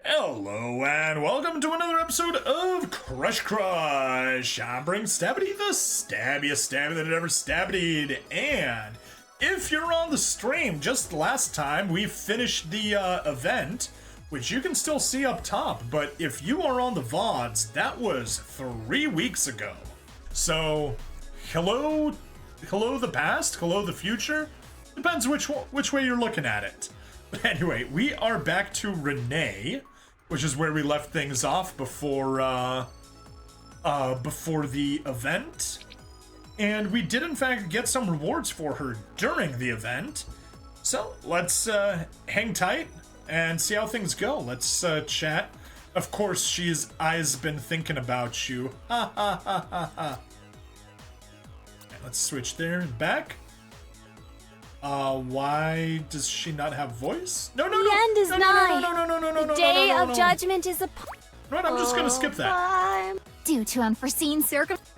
Hello and welcome to another episode of Crush. I'm bringing Stabbity the stabbiest stabby that it ever stabbited. And if you're on the stream, just last time we finished the event, which you can still see up top, but if you are on the VODs, that was 3 weeks ago. So, hello the past, hello the future, depends which way you're looking at it. But anyway, we are back to Renee, which is where we left things off before the event. And we did in fact get some rewards for her during the event. So let's hang tight and see how things go. Let's chat. Of course, she's eyes been thinking about you. Ha ha ha ha ha. Let's switch there and back. Why does she not have voice? No. The end is nigh. No. The day of judgment is upon. Right, I'm just gonna skip that. Due to unforeseen circumstances.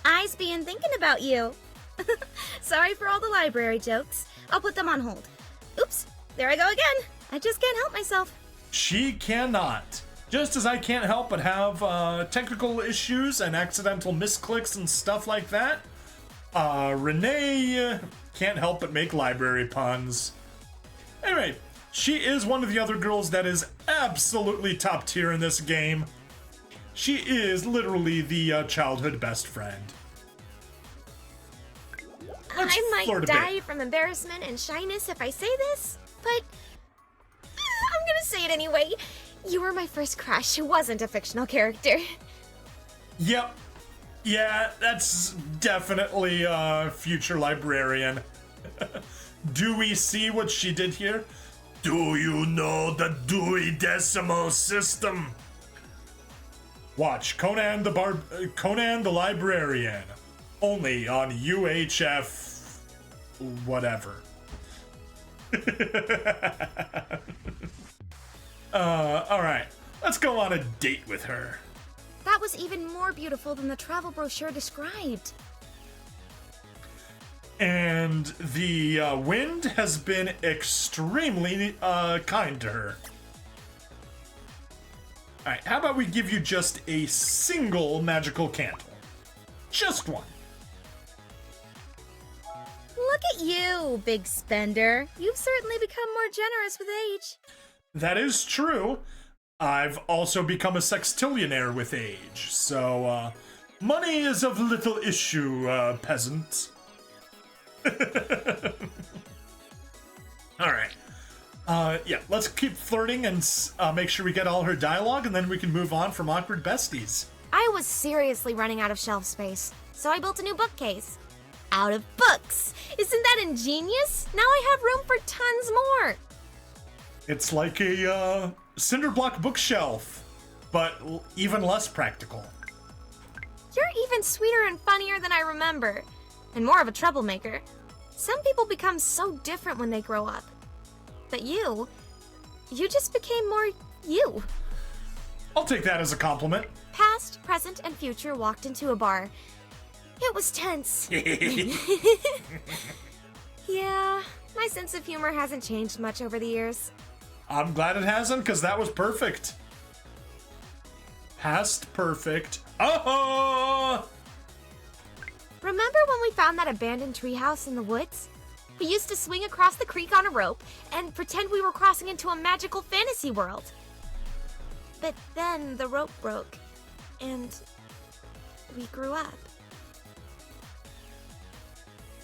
I's been thinking about you. Sorry for all the library jokes. I'll put them on hold. Oops, there I go again. I just can't help myself. She cannot. Just as I can't help but have technical issues and accidental misclicks and stuff like that, Renee can't help but make library puns. Anyway, she is one of the other girls that is absolutely top tier in this game. She is literally the childhood best friend. I might die from embarrassment and shyness if I say this, but I'm gonna say it anyway. You were my first crush who wasn't a fictional character. Yep. Yeah, that's definitely future librarian. Do we see what she did here? Do you know the Dewey Decimal System? Watch Conan the Librarian, only on UHF whatever. Alright, let's go on a date with her. That was even more beautiful than the travel brochure described. And the wind has been extremely kind to her. Alright, how about we give you just a single magical candle? Just one. Look at you, big spender. You've certainly become more generous with age. That is true. I've also become a sextillionaire with age, so money is of little issue, peasant. Alright. Yeah, let's keep flirting and make sure we get all her dialogue, and then we can move on from awkward besties. I was seriously running out of shelf space, so I built a new bookcase. Out of books! Isn't that ingenious? Now I have room for tons more! It's like a cinderblock bookshelf, but even less practical. You're even sweeter and funnier than I remember, and more of a troublemaker. Some people become so different when they grow up. But you just became more you. I'll take that as a compliment. Past, present, and future walked into a bar. It was tense. Yeah, my sense of humor hasn't changed much over the years. I'm glad it hasn't, because that was perfect. Past perfect. Oh! Remember when we found that abandoned treehouse in the woods? We used to swing across the creek on a rope and pretend we were crossing into a magical fantasy world. But then the rope broke, and we grew up.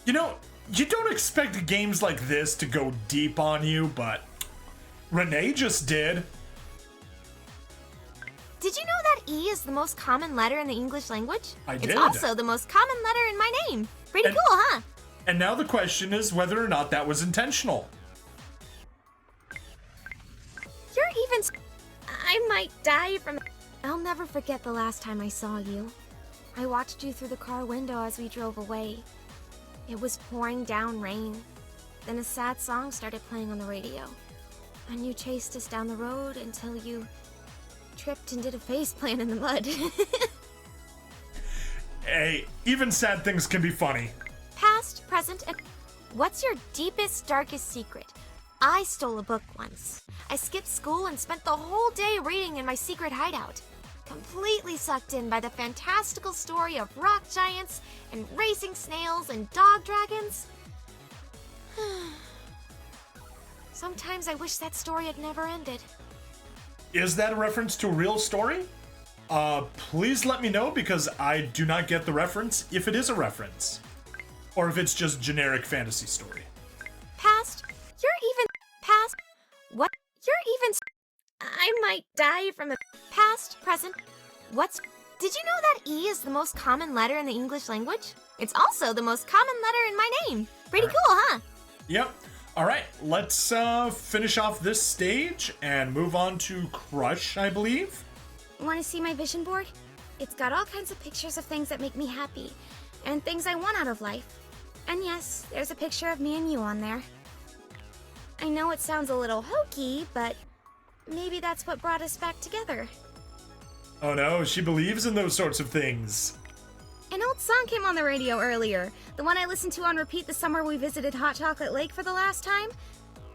You know, you don't expect games like this to go deep on you, but Renee just did. Did you know that E is the most common letter in the English language? I did. It's also the most common letter in my name. Pretty cool, huh? And now the question is whether or not that was intentional. You're even... I might die from... I'll never forget the last time I saw you. I watched you through the car window as we drove away. It was pouring down rain. Then a sad song started playing on the radio. And you chased us down the road until you tripped and did a faceplant in the mud. Hey, even sad things can be funny. Past, present, and... What's your deepest, darkest secret? I stole a book once. I skipped school and spent the whole day reading in my secret hideout. Completely sucked in by the fantastical story of rock giants and racing snails and dog dragons. Sometimes I wish that story had never ended. Is that a reference to a real story? Please let me know because I do not get the reference if it is a reference. Or if it's just generic fantasy story. Past? You're even past? What? You're even I might die from a past, present. What's Did you know that E is the most common letter in the English language? It's also the most common letter in my name. Pretty cool, huh? Yep. All right, let's finish off this stage and move on to Crush, I believe. Want to see my vision board? It's got all kinds of pictures of things that make me happy and things I want out of life. And yes, there's a picture of me and you on there. I know it sounds a little hokey, but maybe that's what brought us back together. Oh no, she believes in those sorts of things. An old song came on the radio earlier. The one I listened to on repeat the summer we visited Hot Chocolate Lake for the last time.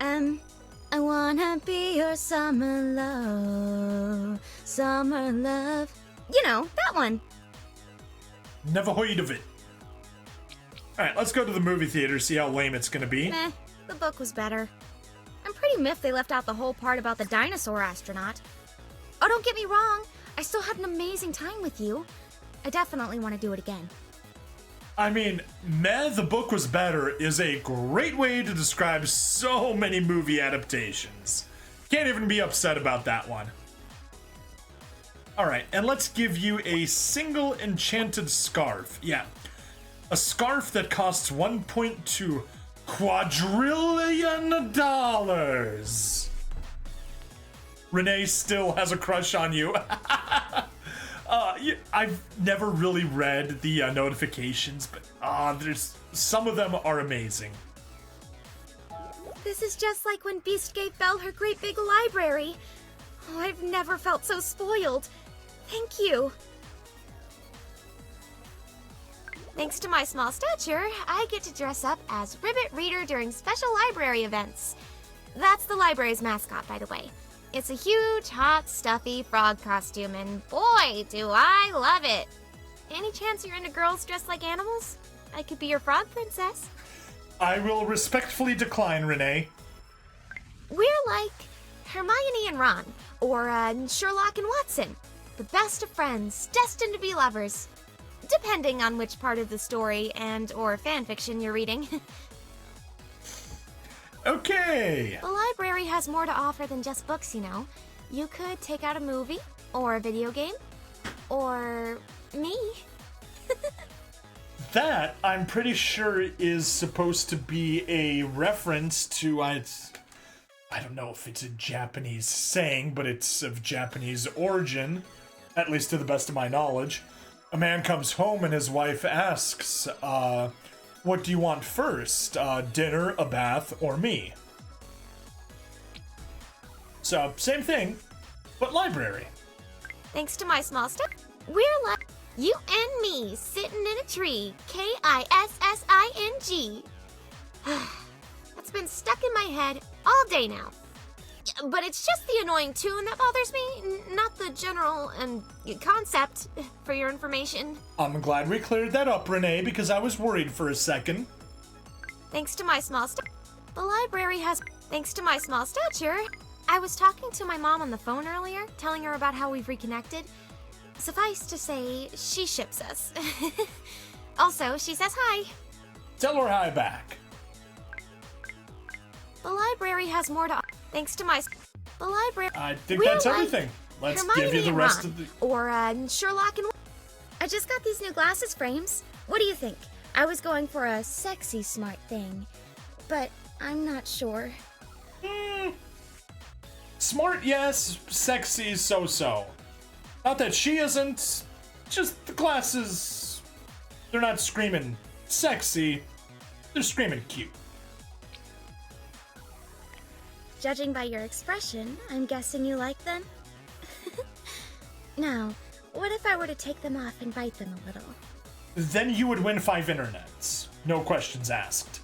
I wanna be your summer love, summer love. You know, that one. Never heard of it. Alright, let's go to the movie theater, see how lame it's gonna be. Meh, the book was better. I'm pretty miffed they left out the whole part about the dinosaur astronaut. Oh, don't get me wrong. I still had an amazing time with you. I definitely want to do it again. I mean, meh, the book was better is a great way to describe so many movie adaptations. Can't even be upset about that one. Alright, and let's give you a single enchanted scarf. Yeah, a scarf that costs $1.2 quadrillion. Renee still has a crush on you. I've never really read the notifications, but there's some of them are amazing. This is just like when Beast gave Belle her great big library. Oh, I've never felt so spoiled. Thank you. Thanks to my small stature, I get to dress up as Ribbit Reader during special library events. That's the library's mascot, by the way. It's a huge, hot, stuffy frog costume, and boy, do I love it. Any chance you're into girls dressed like animals? I could be your frog princess. I will respectfully decline, Renee. We're like Hermione and Ron, or Sherlock and Watson. The best of friends, destined to be lovers. Depending on which part of the story and or fanfiction you're reading. Okay. The library has more to offer than just books, you know. You could take out a movie, or a video game, or me. That, I'm pretty sure, is supposed to be a reference to, I don't know if it's a Japanese saying, but it's of Japanese origin, at least to the best of my knowledge. A man comes home and his wife asks, what do you want first? Dinner, a bath, or me? So, same thing, but library. Thanks to my small step, we're like you and me sitting in a tree. Kissing. That's been stuck in my head all day now. But it's just the annoying tune that bothers me, not the general concept, for your information. I'm glad we cleared that up, Renee, because I was worried for a second. Thanks to my small the library has... Thanks to my small stature, I was talking to my mom on the phone earlier, telling her about how we've reconnected. Suffice to say, she ships us. Also, she says hi. Tell her hi back. The library has more to... Thanks to my... The library... I think that's everything. Let's give you the rest of the... Or, Sherlock and... I just got these new glasses frames. What do you think? I was going for a sexy smart thing, but I'm not sure. Smart, yes. Sexy, so-so. Not that she isn't. Just the glasses... They're not screaming sexy. They're screaming cute. Judging by your expression, I'm guessing you like them? Now, what if I were to take them off and bite them a little? Then you would win 5 internets. No questions asked.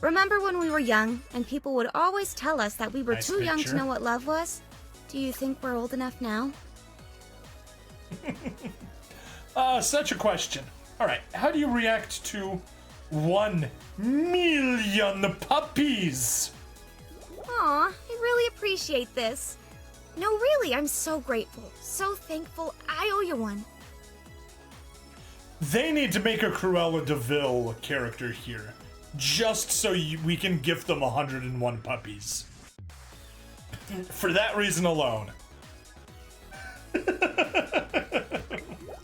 Remember when we were young and people would always tell us that we were Nice too young to picture. know what love was? Do you think we're old enough now? Such a question. Alright, how do you react to 1 million puppies? Aw, I really appreciate this. No, really, I'm so grateful, so thankful. I owe you one. They need to make a Cruella de Vil character here, just so we can gift them 101 puppies. For that reason alone.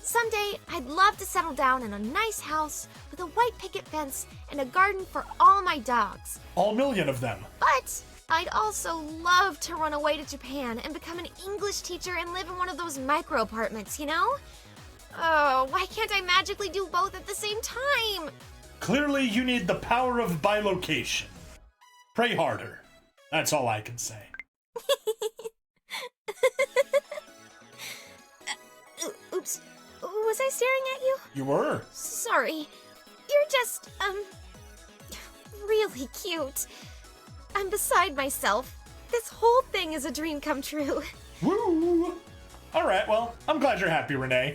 Someday, I'd love to settle down in a nice house with a white picket fence and a garden for all my dogs. All million of them. But I'd also love to run away to Japan and become an English teacher and live in one of those micro apartments, you know? Oh, why can't I magically do both at the same time? Clearly, you need the power of bilocation. Pray harder. That's all I can say. Oops. Was I staring at you? You were. Sorry. You're just, really cute. I'm beside myself. This whole thing is a dream come true. Woo! Alright, well, I'm glad you're happy, Renee.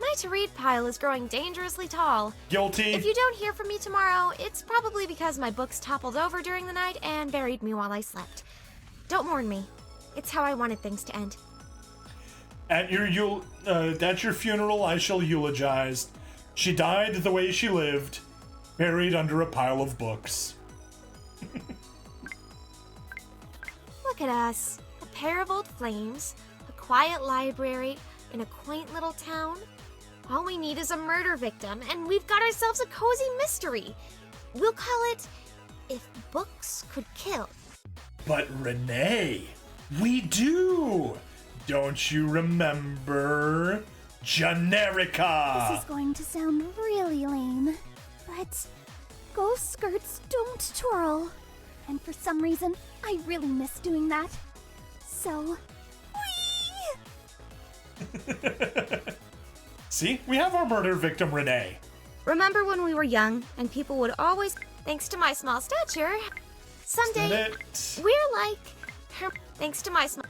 My to-read pile is growing dangerously tall. Guilty. If you don't hear from me tomorrow, it's probably because my books toppled over during the night and buried me while I slept. Don't mourn me. It's how I wanted things to end. At your funeral, I shall eulogize. She died the way she lived, buried under a pile of books. Look at us. A pair of old flames, a quiet library, in a quaint little town. All we need is a murder victim, and we've got ourselves a cozy mystery. We'll call it If Books Could Kill. But Renee, we do! Don't you remember? Generica! This is going to sound really lame, but ghost skirts don't twirl. And for some reason, I really miss doing that. So, whee! See, we have our murder victim, Renee. Remember when we were young and people would always, thanks to my small stature, someday we're like her, thanks to my small.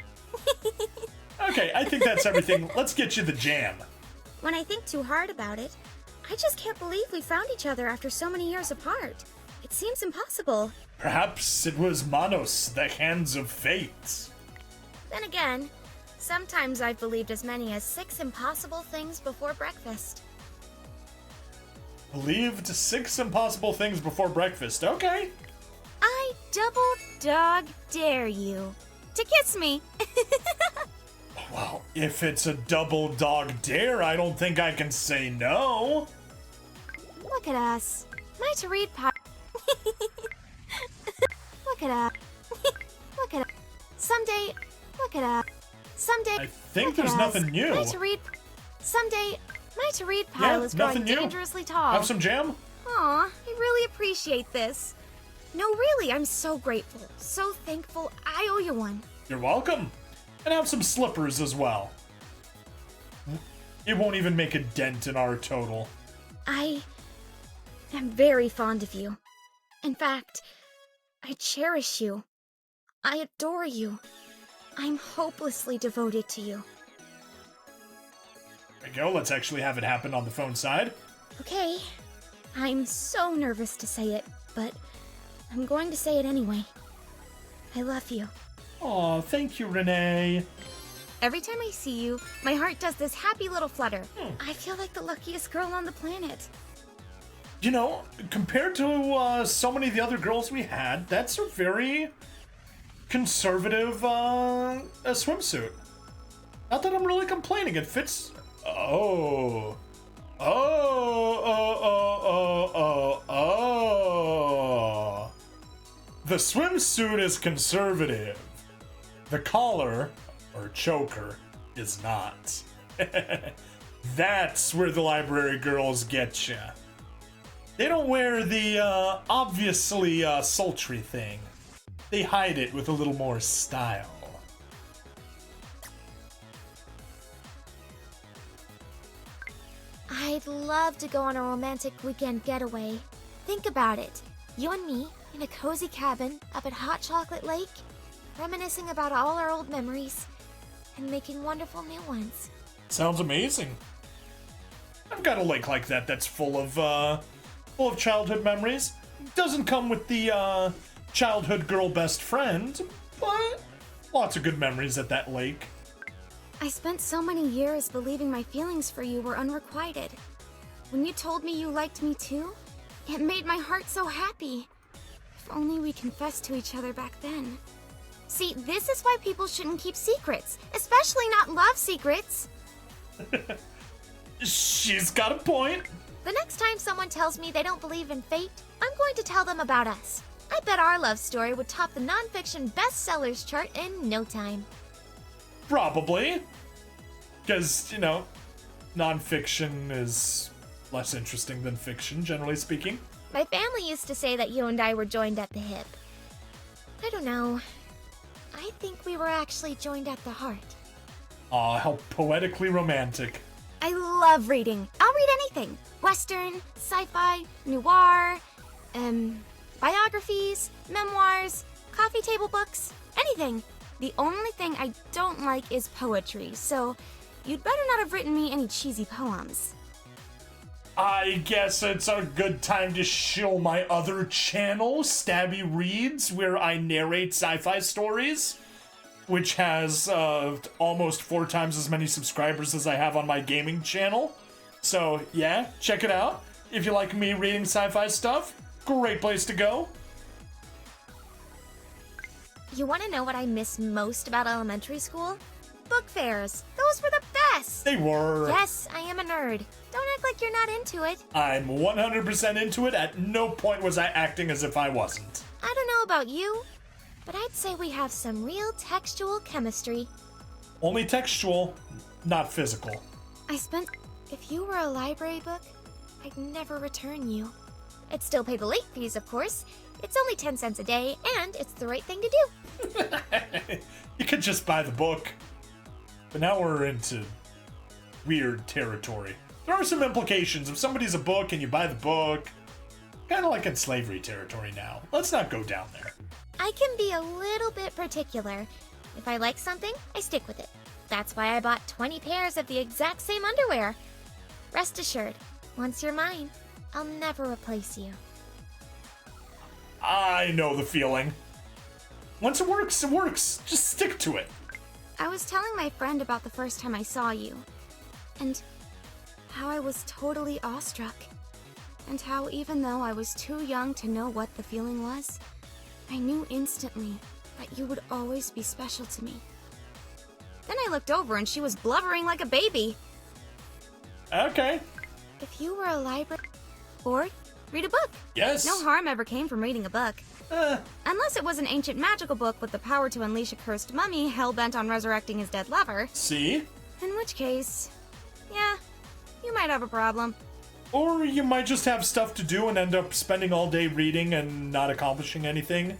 Okay, I think that's everything. Let's get you the jam. When I think too hard about it, I just can't believe we found each other after so many years apart. It seems impossible. Perhaps it was Manos, the hands of fate. Then again, sometimes I've believed as many as 6 impossible things before breakfast. Believed 6 impossible things before breakfast. Okay. I double dog dare you to kiss me. Well, if it's a double dog dare, I don't think I can say no. Look at us. My to read part. Look at us. Look at us. Someday. Look at us. Someday. I think look there's at us. nothing new. My to read. Someday. My to read pile is growing nothing new. dangerously tall. Have some jam? Aw, I really appreciate this. No, really, I'm so grateful. So thankful. I owe you one. You're welcome. And have some slippers as well. It won't even make a dent in our total. I am very fond of you. In fact, I cherish you. I adore you. I'm hopelessly devoted to you. There we go. Let's actually have it happen on the phone side. Okay, I'm so nervous to say it, but I'm going to say it anyway. I love you. Aw, thank you, Renee. Every time I see you, my heart does this happy little flutter. I feel like the luckiest girl on the planet. You know, compared to so many of the other girls we had, that's a very conservative a swimsuit. Not that I'm really complaining. It fits. Oh. The swimsuit is conservative. The collar, or choker, is not. That's where the library girls get you. They don't wear the obviously sultry thing. They hide it with a little more style. I'd love to go on a romantic weekend getaway. Think about it. You and me in a cozy cabin up at Hot Chocolate Lake, reminiscing about all our old memories and making wonderful new ones. Sounds amazing. I've got a lake like that that's full of childhood memories. Doesn't come with the childhood girl best friend, but lots of good memories at that lake. I spent so many years believing my feelings for you were unrequited. When you told me you liked me too, it made my heart so happy. If only we confessed to each other back then. See, this is why people shouldn't keep secrets, especially not love secrets. She's got a point. The next time someone tells me they don't believe in fate, I'm going to tell them about us. I bet our love story would top the nonfiction bestsellers chart in no time. Probably. Because, nonfiction is less interesting than fiction, generally speaking. My family used to say that you and I were joined at the hip. I don't know. I think we were actually joined at the heart. Aw, how poetically romantic. I love reading. I'll read anything. Western, sci-fi, noir, biographies, memoirs, coffee table books, anything. The only thing I don't like is poetry, so you'd better not have written me any cheesy poems. I guess it's a good time to shill my other channel, Stabby Reads, where I narrate sci-fi stories, which has almost 4 times as many subscribers as I have on my gaming channel. So yeah, check it out. If you like me reading sci-fi stuff, great place to go. You want to know what I miss most about elementary school? Book fairs. Those were the best! They were. Yes, I am a nerd. Don't act like you're not into it. I'm 100% into it. At no point was I acting as if I wasn't. I don't know about you, but I'd say we have some real textual chemistry. Only textual, not physical. If you were a library book, I'd never return you. I'd still pay the late fees, of course. It's only 10 cents a day, and it's the right thing to do. You could just buy the book. But now we're into weird territory. There are some implications. If somebody's a book and you buy the book, kind of like in slavery territory now. Let's not go down there. I can be a little bit particular. If I like something, I stick with it. That's why I bought 20 pairs of the exact same underwear. Rest assured, once you're mine, I'll never replace you. I know the feeling. Once it works, it works. Just stick to it. I was telling my friend about the first time I saw you, and how I was totally awestruck, and how even though I was too young to know what the feeling was, I knew instantly that you would always be special to me. Then I looked over and she was blubbering like a baby. Okay. If you were a library... Or read a book. Yes. No harm ever came from reading a book. Unless it was an ancient magical book with the power to unleash a cursed mummy hell-bent on resurrecting his dead lover. See? In which case, yeah, you might have a problem. Or you might just have stuff to do and end up spending all day reading and not accomplishing anything.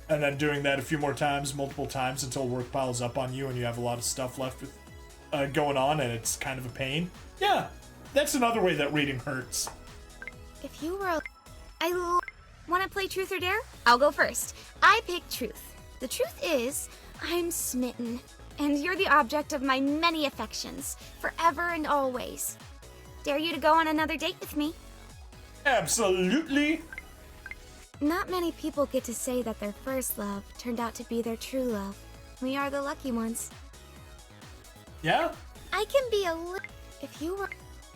And then doing that a few more times, multiple times, until work piles up on you and you have a lot of stuff left with, going on and it's kind of a pain. Yeah, that's another way that reading hurts. If you were a... Want to play Truth or Dare? I'll go first. I pick Truth. The truth is, I'm smitten. And you're the object of my many affections, forever and always. Dare you to go on another date with me? Absolutely. Not many people get to say that their first love turned out to be their true love. We are the lucky ones. Yeah? I can be a If you were...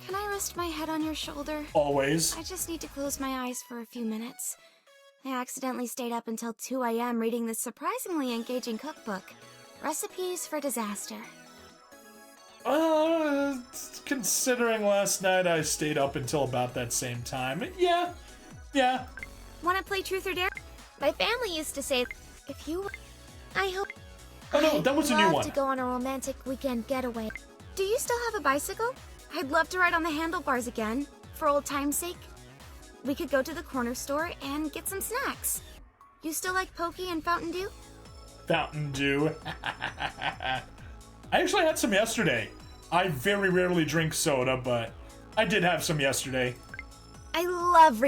Can I rest my head on your shoulder? Always. I just need to close my eyes for a few minutes. I accidentally stayed up until 2 a.m. reading this surprisingly engaging cookbook, Recipes for Disaster. Considering last night I stayed up until about that same time, yeah. Want to play Truth or Dare? My family used to say, if you were... I hope... Oh no, that was a new I'd one. love to go on a romantic weekend getaway. Do you still have a bicycle? I'd love to ride on the handlebars again, for old time's sake. We could go to the corner store and get some snacks. You still like Pokey and Fountain Dew? Fountain Dew. I actually had some yesterday. I very rarely drink soda, but I did have some yesterday. I love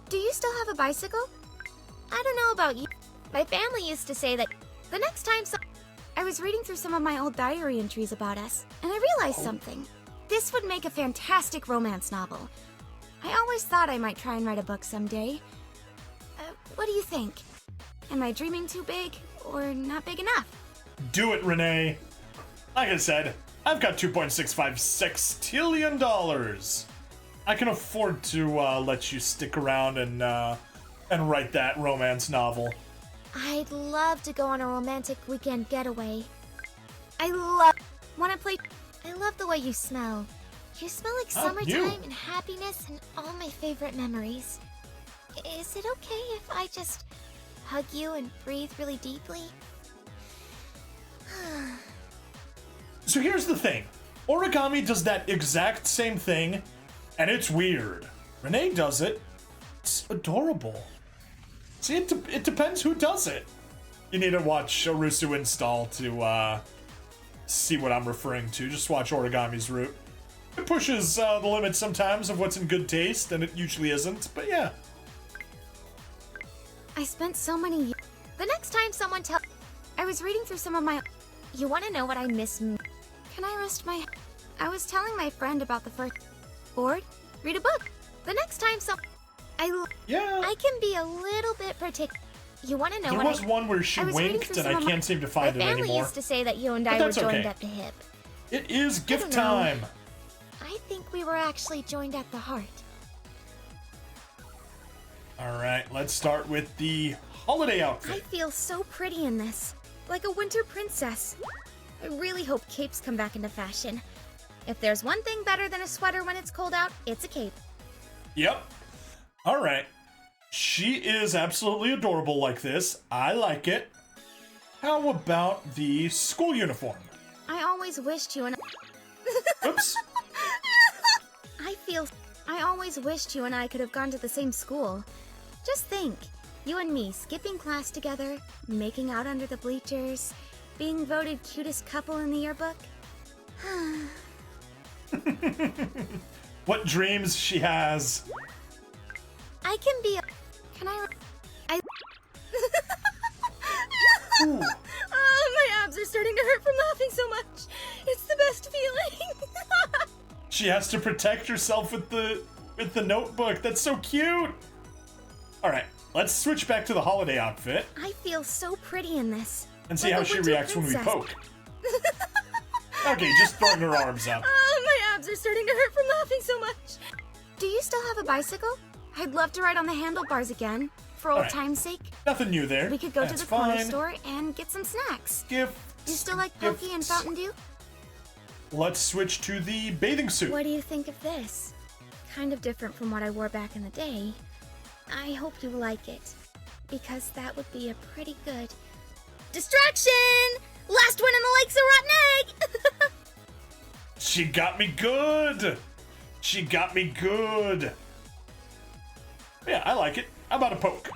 Do you still bicycle? I don't know about you. My family used to say that the next time I was reading through some of my old diary entries about us, and I realized something. This would make a fantastic romance novel. I always thought I might try and write a book someday. What do you think? Am I dreaming too big, or not big enough? Do it, Renee. Like I said, I've got $2.656 trillion. I can afford to let you stick around and write that romance novel. I'd love to go on a romantic weekend getaway. I love the way you smell. You smell like summertime and happiness and all my favorite memories. Is it okay if I just hug you and breathe really deeply? So here's the thing. Origami does that exact same thing, and it's weird. Renee does it. It's adorable. See, it depends who does it. You need to watch Arusu Install to see what I'm referring to. Just watch Origami's route. It pushes the limits sometimes of what's in good taste, and it usually isn't, but yeah. I spent so many years. The next time someone I was reading through some of my... You want to know what I miss? Can I rest my... I was telling my friend about the first... Bored? Read a book. The next time Yeah. I can be a little bit particular. You want to know there what was one where she winked, and I can't seem to find it My family anymore. used to say that you and I were joined at the hip. It is gift don't know. time. I think we were actually joined at the heart. Alright, let's start with the holiday I outfit. feel so pretty in this. Like a winter princess. I really hope capes come back into fashion. If there's one thing better than a sweater when it's cold out, it's a cape. Yep. Alright. She is absolutely adorable like this. I like it. How about the school uniform? I always wished you and Oops. I always wished you and I could have gone to the same school. Just think, you and me skipping class together, making out under the bleachers, being voted cutest couple in the yearbook. What dreams she has. I can be a... Can I... Ooh. Oh, my abs are starting to hurt from laughing so much. It's the best feeling. She has to protect herself with the notebook. That's so cute. Alright, let's switch back to the holiday outfit. I feel so pretty in this. And see Like how a she winter reacts when we princess. poke. Okay, just throwing her arms up. Oh, my abs are starting to hurt from laughing so much. Do you still have a bicycle? I'd love to ride on the handlebars again, for old Alright. time's sake. Nothing new there. We could go to That's the corner fine. store and get some snacks. Gifts. You still like Pokey and gifts. Fountain Dew? Let's switch to the bathing suit. What do you think of this? Kind of different from what I wore back in the day. I hope you like it, because that would be a pretty good... Distraction! Last one in the lake's a rotten egg! She got me good. She got me good. Yeah, I like it. How about a poke?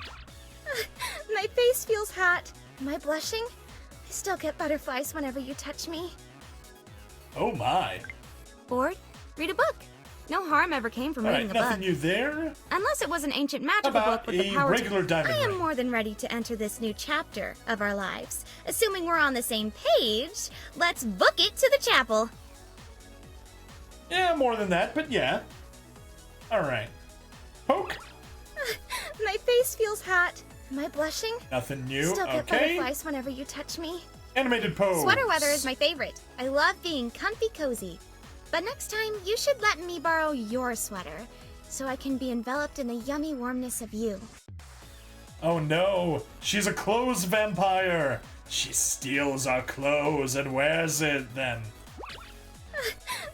My face feels hot. Am I blushing? I still get butterflies whenever you touch me. Oh my. Bored? Read a book. No harm ever came from Alright, reading a nothing book. new there. Unless it was an ancient magical How about book with the a power regular to... diamond I am ring? more than ready to enter this new chapter of our lives. Assuming we're on the same page, let's book it to the chapel. Yeah, more than that, but yeah. Alright. Poke. My face feels hot. Am I blushing? Nothing new. Still get Okay. butterflies whenever you touch me. Animated pose. Sweater weather is my favorite. I love being comfy cozy. But next time, you should let me borrow your sweater, so I can be enveloped in the yummy warmness of you. Oh no, she's a clothes vampire. She steals our clothes and wears it then.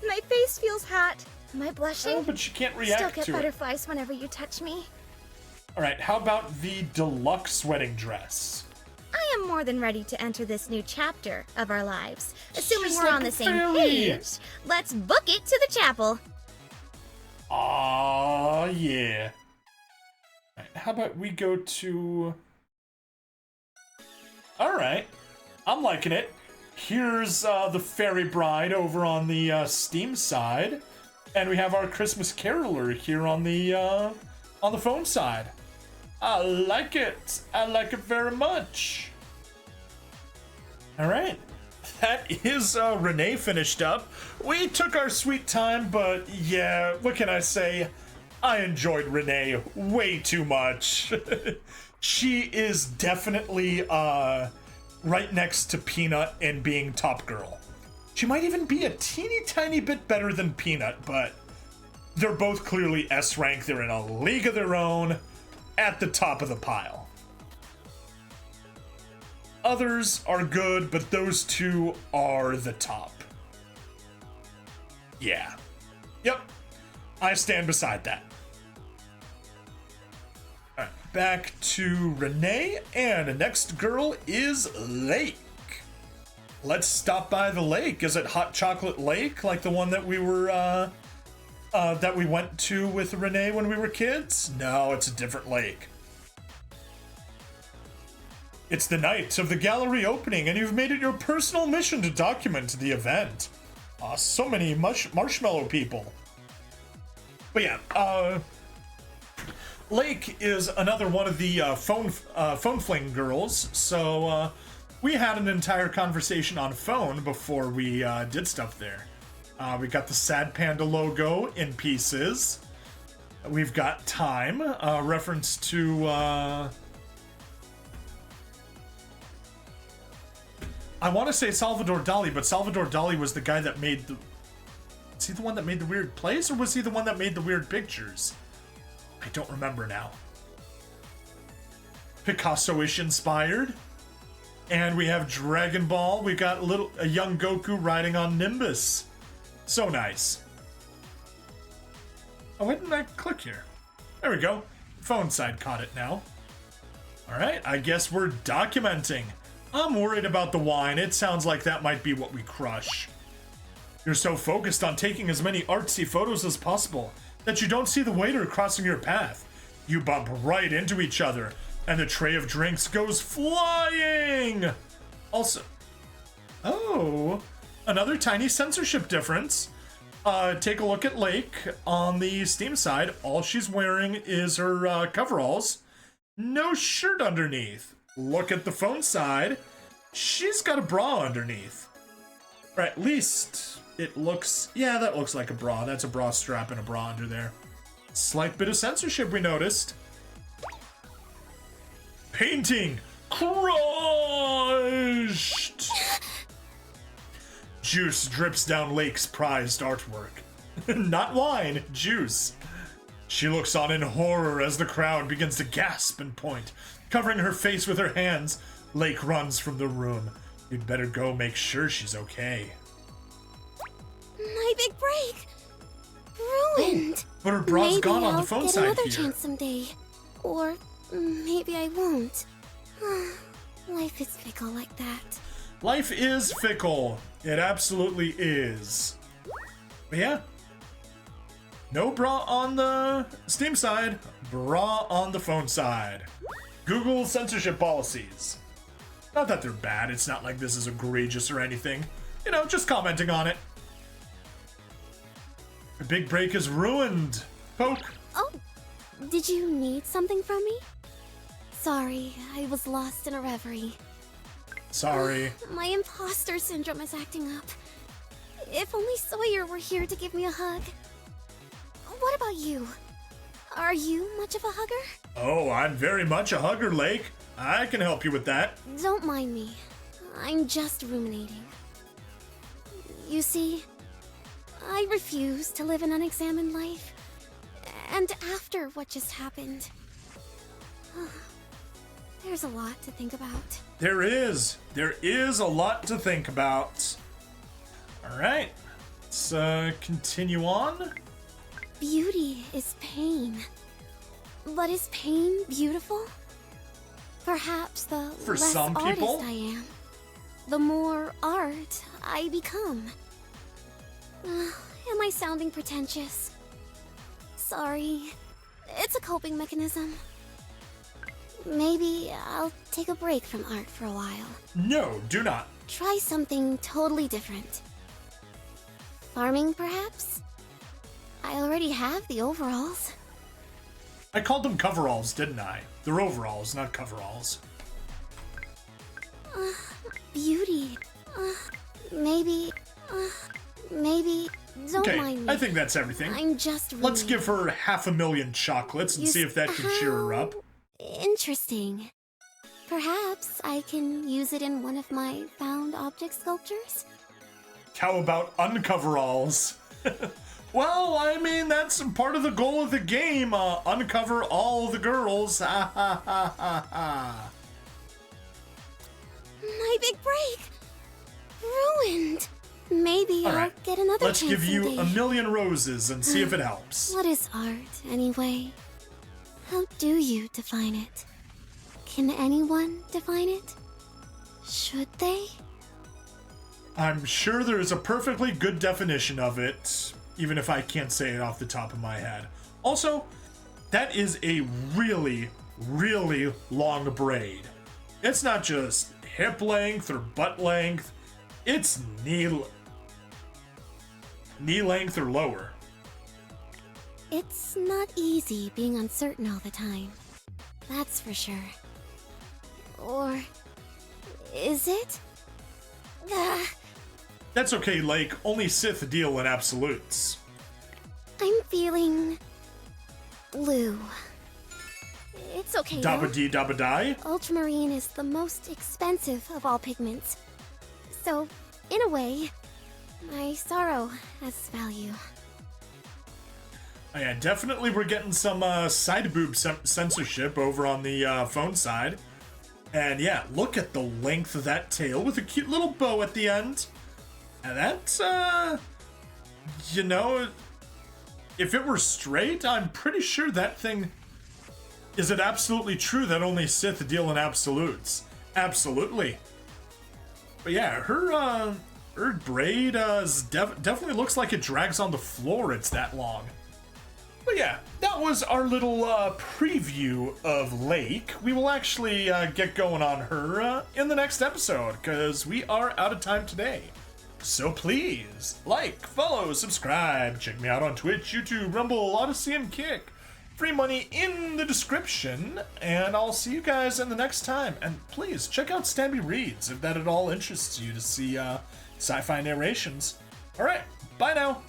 My face feels hot. Am I blushing? Oh, but she can't Still react get to it. butterflies whenever you touch me. Alright, how about the deluxe wedding dress? I am more than ready to enter this new chapter of our lives. Assuming She's we're like on a the same fairy. page, let's book it to the chapel. Aw, yeah. Alright, how about we go to... Alright, I'm liking it. Here's the fairy bride over on the Steam side. And we have our Christmas caroler here on the phone side. I like it. I like it very much. All right. That is Renee finished up. We took our sweet time, but yeah, what can I say? I enjoyed Renee way too much. She is definitely right next to Peanut in being top girl. She might even be a teeny tiny bit better than Peanut, but they're both clearly S rank. They're in a league of their own at the top of the pile. Others are good, but those two are the top. Yeah. Yep. I stand beside that. Alright, back to Renee, and the next girl is Lake. Let's stop by the lake. Is it Hot Chocolate Lake, like the one that we were, that we went to with Renee when we were kids? No, it's a different lake. It's the night of the gallery opening, and you've made it your personal mission to document the event. So many marshmallow people. But yeah, Lake is another one of the phone fling girls, so we had an entire conversation on phone before we did stuff there. We got the Sad Panda logo in pieces. We've got time, reference to... I want to say Salvador Dali, but Salvador Dali was the guy that made the... Was he the one that made the weird plays, or was he the one that made the weird pictures? I don't remember now. Picasso-ish inspired. And we have Dragon Ball. We got a young Goku riding on Nimbus. So nice. Oh, why didn't I click here? There we go. Phone side caught it now. Alright, I guess we're documenting. I'm worried about the wine. It sounds like that might be what we crush. You're so focused on taking as many artsy photos as possible that you don't see the waiter crossing your path. You bump right into each other, and the tray of drinks goes flying! Also... Oh, another tiny censorship difference. Take a look at Lake. On the Steam side, all she's wearing is her coveralls. No shirt underneath. Look at the phone side. She's got a bra underneath. Or at least it looks... Yeah, that looks like a bra. That's a bra strap and a bra under there. Slight bit of censorship we noticed. Painting crushed! Juice drips down Lake's prized artwork. Not wine, juice. She looks on in horror as the crowd begins to gasp and point. Covering her face with her hands, Lake runs from the room. You'd better go make sure she's okay. My big break! Ruined! But her bra's gone on the phone side here. Maybe I'll get another chance someday. Or maybe I won't. Life is fickle like that. Life is fickle. It absolutely is. But yeah. No bra on the Steam side, bra on the phone side. Google censorship policies. Not that they're bad, it's not like this is egregious or anything. You know, just commenting on it. The big break is ruined. Poke. Oh, did you need something from me? Sorry, I was lost in a reverie. Sorry. My imposter syndrome is acting up. If only Sawyer were here to give me a hug. What about you? Are you much of a hugger? Oh, I'm very much a hugger, Lake. I can help you with that. Don't mind me. I'm just ruminating. You see, I refuse to live an unexamined life. And after what just happened, there's a lot to think about. There is. There is a lot to think about. All right. Let's continue on. Beauty is pain. But is pain beautiful? Perhaps the For less some artist people? I am, the more art I become. Am I sounding pretentious? Sorry. It's a coping mechanism. Maybe I'll take a break from art for a while. No, do not. Try something totally different. Farming, perhaps? I already have the overalls. I called them coveralls, didn't I? They're overalls, not coveralls. Beauty. Maybe. Don't Okay, mind me. I think that's everything. I'm just Let's really give her 500,000 chocolates and see if that can cheer her up. Interesting. Perhaps I can use it in one of my found object sculptures? How about uncoveralls? Well, I mean, that's part of the goal of the game. Uncover all the girls. Ha ha ha ha ha. My big break! Ruined! Maybe All I'll right, get another let's chance give you someday. 1,000,000 roses and see if it helps. What is art, anyway? How do you define it? Can anyone define it? Should they? I'm sure there's a perfectly good definition of it, even if I can't say it off the top of my head. Also, that is a really, really long braid. It's not just hip length or butt length, it's knee length or lower. It's not easy being uncertain all the time. That's for sure. Or is it? That's okay, Lake. Only Sith deal in absolutes. I'm feeling blue. It's okay though. Dabba dee dabba die. Ultramarine is the most expensive of all pigments. So, in a way, my sorrow has value. Oh, yeah, definitely we're getting some side boob censorship over on the phone side. And yeah, look at the length of that tail with a cute little bow at the end. And that's, you know, if it were straight, I'm pretty sure that thing... Is it absolutely true that only Sith deal in absolutes? Absolutely. But yeah, her braid definitely looks like it drags on the floor, it's that long. But yeah, that was our little preview of Lake. We will actually get going on her in the next episode, because we are out of time today. So please, like, follow, subscribe, check me out on Twitch, YouTube, Rumble, Odyssey, and Kick. Free money in the description, and I'll see you guys in the next time. And please, check out Stabby Reads if that at all interests you to see sci-fi narrations. Alright, bye now!